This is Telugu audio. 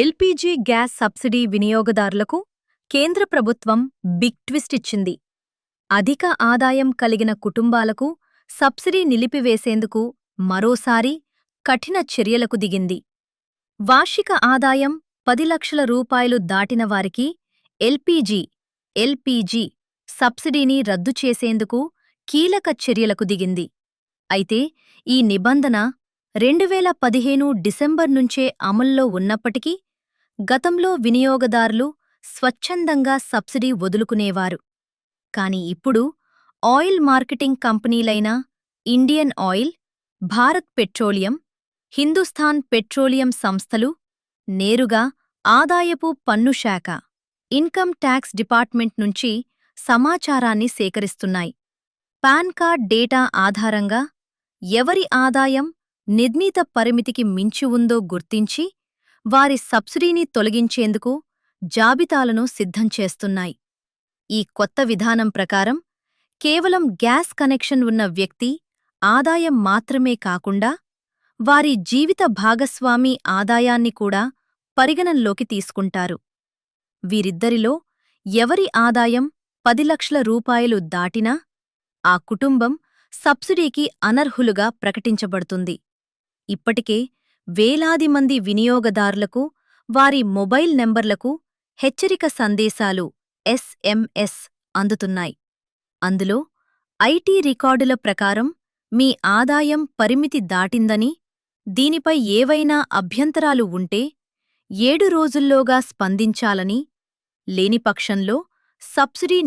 ఎల్పీజీ గ్యాస్ సబ్సిడీ వినియోగదారులకు కేంద్ర ప్రభుత్వం బిగ్ ట్విస్ట్ ఇచ్చింది. అధిక ఆదాయం కలిగిన కుటుంబాలకు సబ్సిడీ నిలిపివేసేందుకు మరోసారి కఠిన చర్యలకు దిగింది. వార్షిక ఆదాయం 10 లక్షల రూపాయలు దాటిన వారికి ఎల్పీజీ సబ్సిడీని రద్దు చేసేందుకు కీలక చర్యలకు దిగింది. అయితే ఈ నిబంధన 2015 డిసెంబర్ నుంచే అమల్లో ఉన్నప్పటికీ గతంలో వినియోగదారులు స్వచ్ఛందంగా సబ్సిడీ వదులుకునేవారు. కాని ఇప్పుడు ఆయిల్ మార్కెటింగ్ కంపెనీలైన Indian oil, Bharat petroleum, Hindustan petroleum సంస్థలు నేరుగా ఆదాయపు పన్ను శాఖ ఇన్కమ్ ట్యాక్స్ డిపార్ట్మెంట్ నుంచి సమాచారాన్ని సేకరిస్తున్నాయి. పాన్ కార్డ్ డేటా ఆధారంగా ఎవరి ఆదాయం నిర్ణీత పరిమితికి మించి ఉందో గుర్తించి వారి సబ్సిడీని తొలగించేందుకు జాబితాలను సిద్ధం చేస్తున్నాయి. ఈ కొత్త విధానం ప్రకారం కేవలం గ్యాస్ కనెక్షన్ ఉన్న వ్యక్తి ఆదాయం మాత్రమే కాకుండా వారి జీవిత భాగస్వామి ఆదాయాన్ని కూడా పరిగణంలోకి తీసుకుంటారు. వీరిద్దరిలో ఎవరి ఆదాయం 10 లక్షల రూపాయలు దాటినా ఆ కుటుంబం సబ్సిడీకి అనర్హులుగా ప్రకటించబడుతుంది. ఇప్పటికే వేలాది మంది వినియోగదారులకు వారి మొబైల్ నెంబర్లకు హెచ్చరిక సందేశాలు SMS అందుతున్నాయి. అందులో ఐటీ రికార్డుల ప్రకారం మీ ఆదాయం పరిమితి దాటిందని, దీనిపై ఏవైనా అభ్యంతరాలు ఉంటే 7 రోజుల్లోగా స్పందించాలని, లేని పక్షంలో సబ్సిడీ